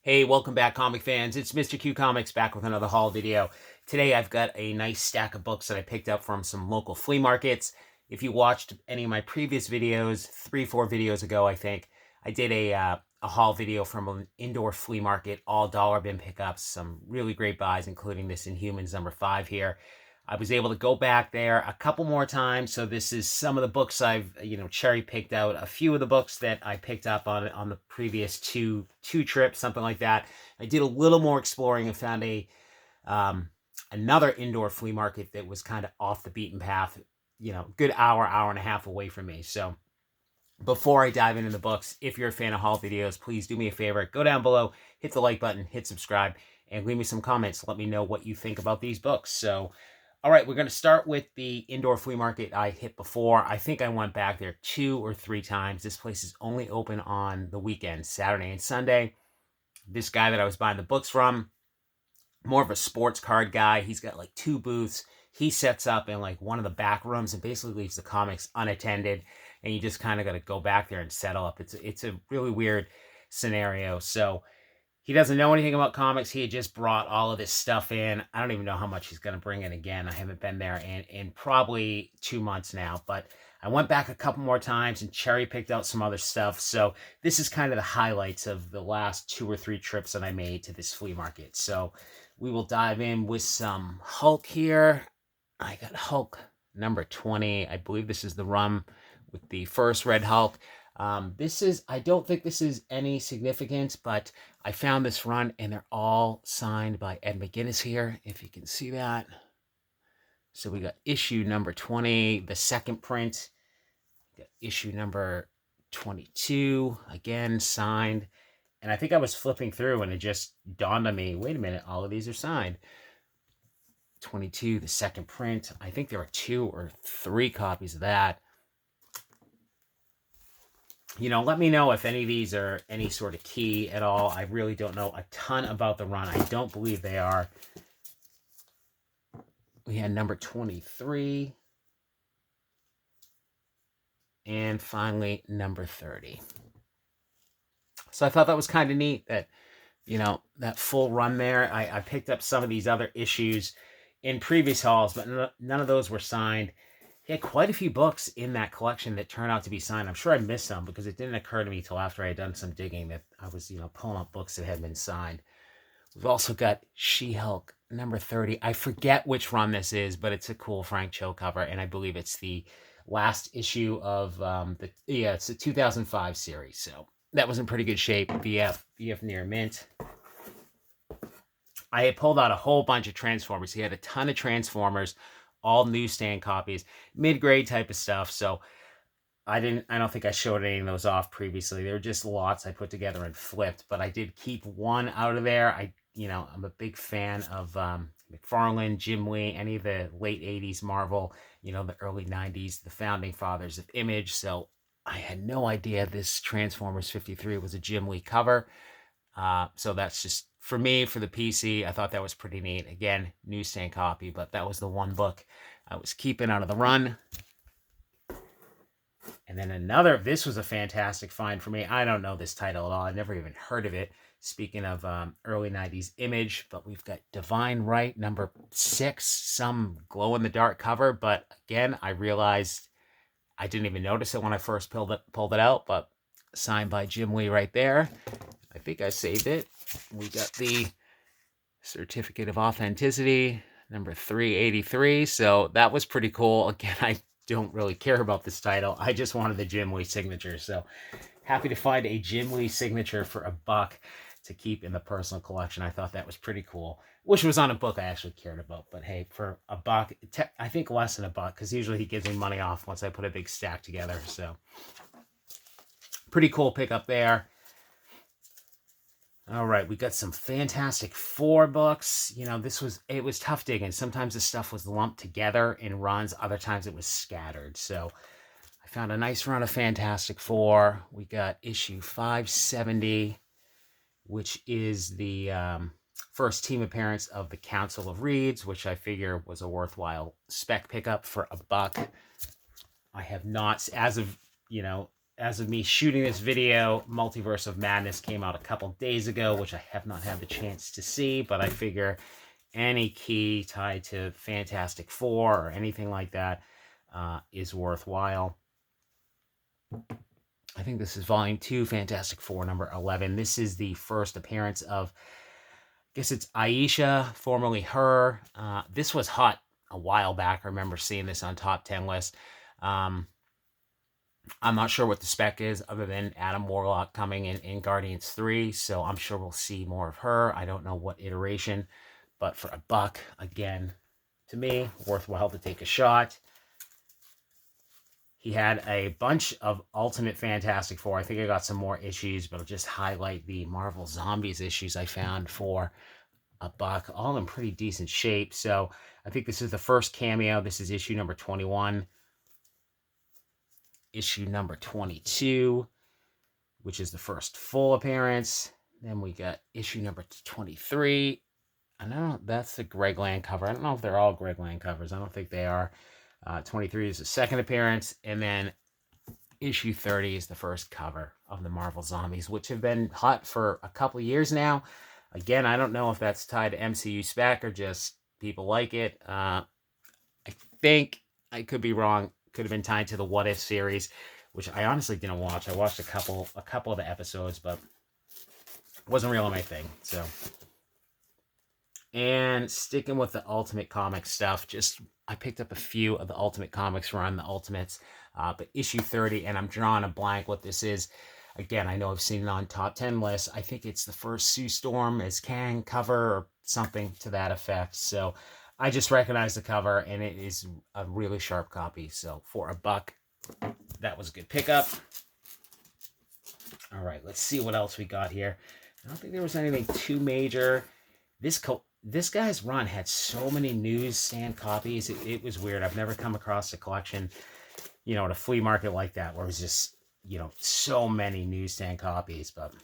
Hey, welcome back, comic fans. It's Mr. Q Comics back with another haul video. Today I've got a nice stack of books that I picked up from some local flea markets. If you watched any of my previous videos, 3-4 videos ago, I think, I did a haul video from an indoor flea market, all dollar bin pickups, some really great buys, including this Inhumans #5 here. I was able to go back there a couple more times. So this is some of the books I've, cherry picked out. A few of the books that I picked up on the previous two trips, something like that. I did a little more exploring and found another indoor flea market that was kind of off the beaten path, good hour and a half away from me. So before I dive into the books, if you're a fan of haul videos, please do me a favor, go down below, hit the like button, hit subscribe, and leave me some comments. Let me know what you think about these books. So all right, we're going to start with the indoor flea market I hit before. I think I went back there 2 or 3 times. This place is only open on the weekends, Saturday and Sunday. This guy that I was buying the books from, more of a sports card guy. He's got like 2 booths. He sets up in like one of the back rooms and basically leaves the comics unattended. And you just kind of got to go back there and settle up. It's a really weird scenario. So he doesn't know anything about comics. He had just brought all of this stuff in. I don't even know how much he's going to bring in again. I haven't been there in probably 2 months now. But I went back a couple more times and cherry picked out some other stuff. So this is kind of the highlights of the last 2 or 3 trips that I made to this flea market. So we will dive in with some Hulk here. I got Hulk #20. I believe this is the run with the first Red Hulk. I don't think this is any significance, but I found this run and they're all signed by Ed McGuinness here, if you can see that. So we got issue #20, the second print. We got issue #22, again signed. And I think I was flipping through and it just dawned on me, wait a minute, all of these are signed. 22, the second print. I think there are 2 or 3 copies of that. Let me know if any of these are any sort of key at all. I really don't know a ton about the run. I don't believe they are. We had #23. And finally, #30. So I thought that was kind of neat that, that full run there. I picked up some of these other issues in previous hauls, but none of those were signed. He had quite a few books in that collection that turned out to be signed. I'm sure I missed some because it didn't occur to me till after I had done some digging that I was, pulling up books that had been signed. We've also got She-Hulk #30. I forget which run this is, but it's a cool Frank Cho cover, and I believe it's the last issue of it's a 2005 series. So that was in pretty good shape. VF near mint. I had pulled out a whole bunch of Transformers. He had a ton of Transformers, all newsstand copies, mid-grade type of stuff. So I don't think I showed any of those off previously. They were just lots I put together and flipped, but I did keep one out of there. I'm a big fan of McFarlane, Jim Lee, any of the late 80s Marvel, the early 90s, the founding fathers of Image. So I had no idea this Transformers 53 was a Jim Lee cover. So that's just, for me, for the PC, I thought that was pretty neat. Again, newsstand copy, but that was the one book I was keeping out of the run. And then this was a fantastic find for me. I don't know this title at all. I've never even heard of it. Speaking of early 90s Image, but we've got Divine Right #6, some glow-in-the-dark cover. But again, I realized I didn't even notice it when I first pulled it out, but signed by Jim Lee right there. I think I saved it. We got the certificate of authenticity, #383. So that was pretty cool. Again, I don't really care about this title. I just wanted the Jim Lee signature. So happy to find a Jim Lee signature for $1 to keep in the personal collection. I thought that was pretty cool. Wish it was on a book I actually cared about. But hey, for $1, I think less than $1, because usually he gives me money off once I put a big stack together. So pretty cool pickup there. All right, we got some Fantastic Four books. It was tough digging. Sometimes the stuff was lumped together in runs. Other times it was scattered. So I found a nice run of Fantastic Four. We got issue 570, which is the first team appearance of the Council of Reeds, which I figure was a worthwhile spec pickup for $1. I have not, as of, as of me shooting this video, Multiverse of Madness came out a couple days ago, which I have not had the chance to see, but I figure any key tied to Fantastic Four or anything like that is worthwhile. I think this is volume 2, Fantastic Four, number 11. This is the first appearance of, I guess it's Aisha, formerly Her. This was hot a while back. I remember seeing this on top 10 lists. I'm not sure what the spec is other than Adam Warlock coming in Guardians 3, so I'm sure we'll see more of her. I don't know what iteration, but for $1, again, to me, worthwhile to take a shot. He had a bunch of Ultimate Fantastic Four. I think I got some more issues, but I'll just highlight the Marvel Zombies issues I found for $1, all in pretty decent shape. So I think this is the first cameo. This is issue number 21. Issue number 22, which is the first full appearance. Then we got issue number 23. I know that's the Greg Land cover. I don't know if they're all Greg Land covers. I don't think they are. 23 is the second appearance. And then issue 30 is the first cover of the Marvel Zombies, which have been hot for a couple of years now. Again, I don't know if that's tied to MCU spec or just people like it. I think, I could be wrong, could have been tied to the What If series, which I honestly didn't watch. I watched a couple of the episodes, but it wasn't really my thing. So, and sticking with the Ultimate Comics stuff, I picked up a few of the Ultimate Comics run, the Ultimates, but issue 30, and I'm drawing a blank what this is. Again, I know I've seen it on top 10 lists. I think it's the first Sue Storm as Kang cover or something to that effect. So I just recognize the cover, and it is a really sharp copy. So for $1, that was a good pickup. All right, let's see what else we got here. I don't think there was anything too major. This guy's run had so many newsstand copies. It was weird. I've never come across a collection, at a flea market like that, where it was just, so many newsstand copies. But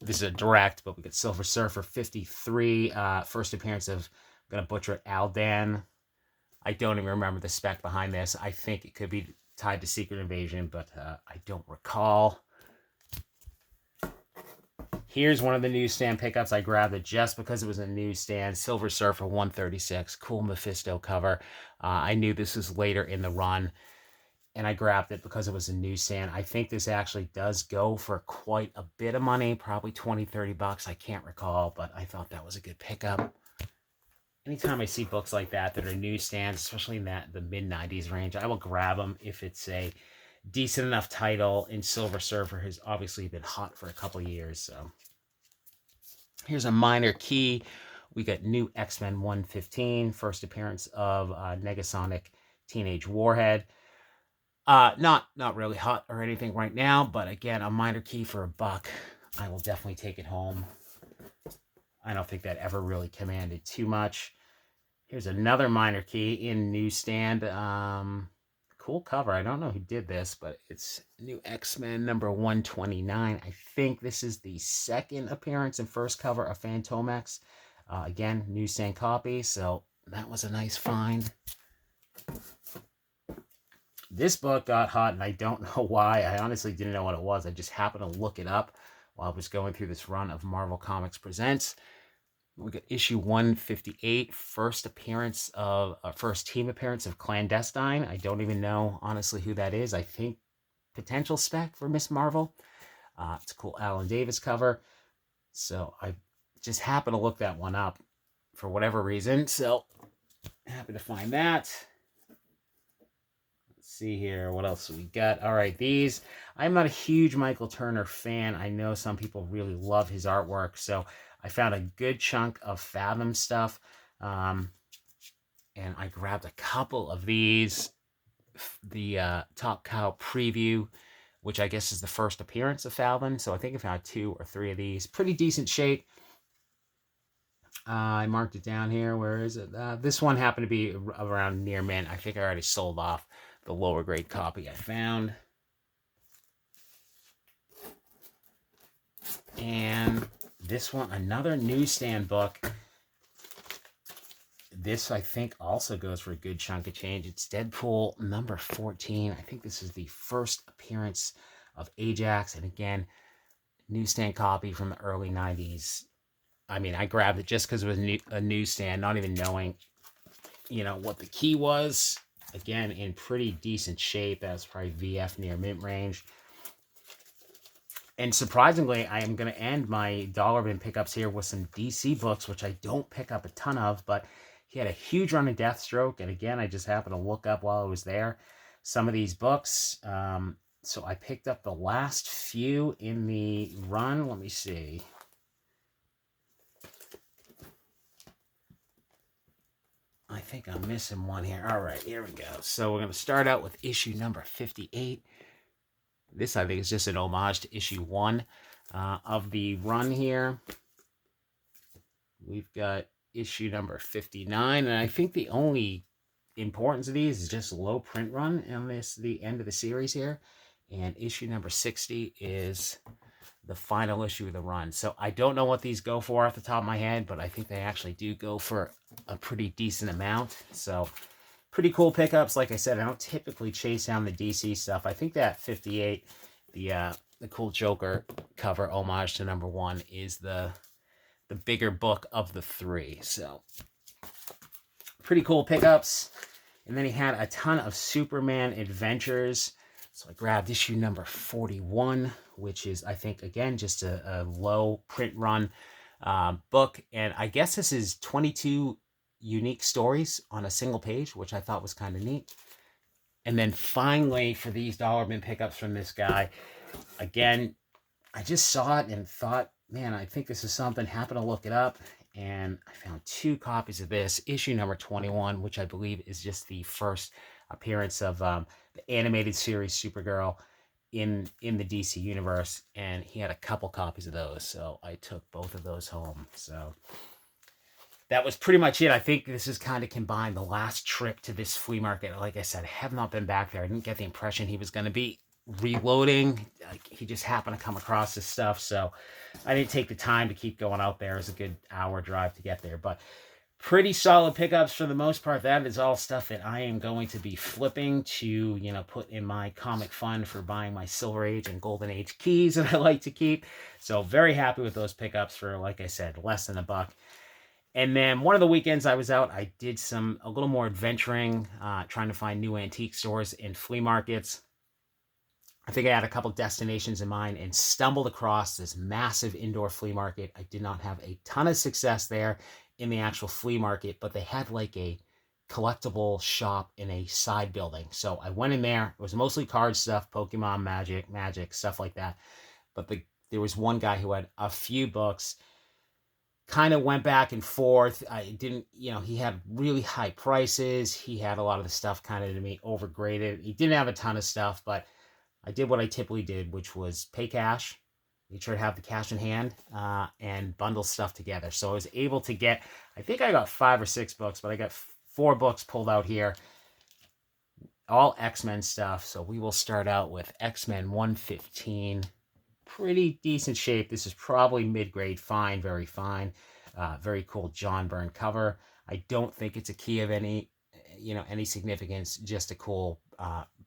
this is a direct, but we got Silver Surfer 53, first appearance of, I'm going to butcher it, Aldan. I don't even remember the spec behind this. I think it could be tied to Secret Invasion, but I don't recall. Here's one of the newsstand pickups. I grabbed it just because it was a newsstand. Silver Surfer 136, cool Mephisto cover. I knew this was later in the run, and I grabbed it because it was a newsstand. I think this actually does go for quite a bit of money, probably $20-30. I can't recall, but I thought that was a good pickup. Anytime I see books like that are newsstands, especially in the mid-90s range, I will grab them if it's a decent enough title. And Silver Surfer has obviously been hot for a couple years. So here's a minor key. We got new X-Men 115, first appearance of Negasonic Teenage Warhead. Not really hot or anything right now, but again, a minor key for $1. I will definitely take it home. I don't think that ever really commanded too much. Here's another minor key in newsstand. Cool cover. I don't know who did this, but it's new X-Men number 129. I think this is the second appearance and first cover of Fantomex. Again, newsstand copy, so that was a nice find. This book got hot, and I don't know why. I honestly didn't know what it was. I just happened to look it up while I was going through this run of Marvel Comics Presents. We got issue 158, first team appearance of Clandestine. I don't even know, honestly, who that is. I think potential spec for Miss Marvel. It's a cool Alan Davis cover. So I just happened to look that one up for whatever reason. So happy to find that. Let's see here. What else we got? All right, these. I'm not a huge Michael Turner fan. I know some people really love his artwork. So I found a good chunk of Fathom stuff, and I grabbed a couple of these. The Top Cow preview, which I guess is the first appearance of Fathom, so I think I found 2 or 3 of these. Pretty decent shape. I marked it down here. Where is it? This one happened to be around near mint. I think I already sold off the lower grade copy I found. And this one, another newsstand book. this, I think, also goes for a good chunk of change. It's Deadpool number 14. I think this is the first appearance of Ajax. And again, newsstand copy from the early 90s. I mean, I grabbed it just because it was a newsstand, not even knowing, what the key was. Again, in pretty decent shape. That's probably VF near mint range. And surprisingly, I am going to end my dollar bin pickups here with some DC books, which I don't pick up a ton of, but he had a huge run of Deathstroke. And again, I just happened to look up while I was there some of these books. So I picked up the last few in the run. Let me see. I think I'm missing one here. All right, here we go. So we're going to start out with issue number 58. This, I think, is just an homage to issue 1 of the run here. We've got issue number 59, and I think the only importance of these is just low print run on the end of the series here. And issue number 60 is the final issue of the run. So I don't know what these go for off the top of my head, but I think they actually do go for a pretty decent amount. So pretty cool pickups. Like I said, I don't typically chase down the DC stuff. I think that 58, the cool Joker cover homage to number 1, is the bigger book of the 3. So pretty cool pickups. And then he had a ton of Superman adventures. So I grabbed issue number 41, which is, I think, again, just a low print run book. And I guess this is 22 unique stories on a single page, which I thought was kind of neat. And then finally, for these dollar bin pickups from this guy, again, I just saw it and thought, man, I think this is something. Happened to look it up, and I found 2 copies of this, issue number 21, which I believe is just the first appearance of the animated series Supergirl in the DC universe, and he had a couple copies of those, so I took both of those home. So that was pretty much it. I think this is kind of combined the last trip to this flea market. Like I said, I have not been back there. I didn't get the impression he was going to be reloading. He just happened to come across this stuff, so I didn't take the time to keep going out there. It was a good hour drive to get there, but pretty solid pickups for the most part. That is all stuff that I am going to be flipping to, put in my comic fund for buying my Silver Age and Golden Age keys that I like to keep. So very happy with those pickups for, like I said, less than $1. And then one of the weekends I was out, I did a little more adventuring, trying to find new antique stores and flea markets. I think I had a couple destinations in mind and stumbled across this massive indoor flea market. I did not have a ton of success there in the actual flea market, but they had like a collectible shop in a side building. So I went in there. It was mostly card stuff, Pokemon, Magic, stuff like that. But there was one guy who had a few books, kind of went back and forth. I didn't, he had really high prices. He had a lot of the stuff kind of, to me, overgraded. He didn't have a ton of stuff, but I did what I typically did, which was pay cash, make sure to have the cash in hand, and bundle stuff together. So I was able to get, I think I got 5 or 6 books, but I got 4 books pulled out here, all X-Men stuff. So we will start out with X-Men 115. Pretty decent shape. This is probably mid-grade fine, very fine. Very cool John Byrne cover. I don't think it's a key of any significance, just a cool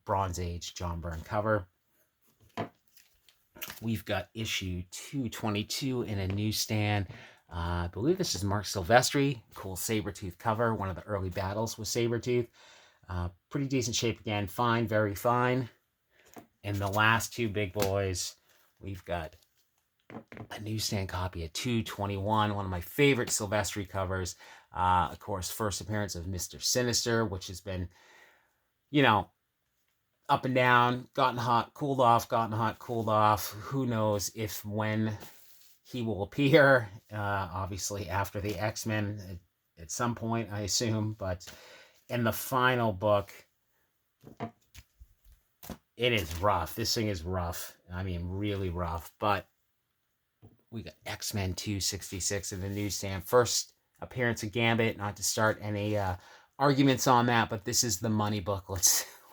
Bronze Age John Byrne cover. We've got issue 222 in a newsstand. I believe this is Mark Silvestri. Cool Sabretooth cover. One of the early battles with Sabretooth. Pretty decent shape again. Fine, very fine. And the last 2 big boys, we've got a newsstand copy of 221. One of my favorite Silvestri covers. Of course, first appearance of Mr. Sinister, which has been, up and down, gotten hot, cooled off, gotten hot, cooled off. Who knows when he will appear. Obviously after the X-Men at some point, I assume. But in the final book, it is rough. This thing is rough. I mean, really rough. But we got X-Men 266 in the newsstand. First appearance of Gambit. Not to start any arguments on that, but this is the money book.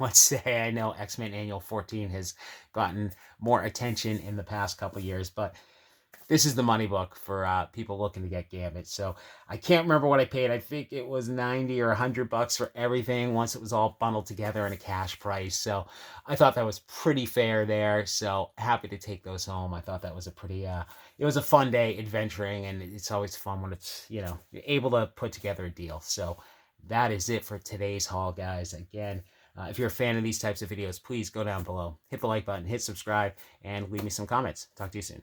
Let's say. I know X-Men Annual 14 has gotten more attention in the past couple years, but this is the money book for people looking to get Gambit. So I can't remember what I paid. I think it was 90 or $100 for everything once it was all bundled together in a cash price. So I thought that was pretty fair there. So happy to take those home. I thought that was a pretty, it was a fun day adventuring, and it's always fun when it's, you're able to put together a deal. So that is it for today's haul, guys. Again, if you're a fan of these types of videos, please go down below, hit the like button, hit subscribe, and leave me some comments. Talk to you soon.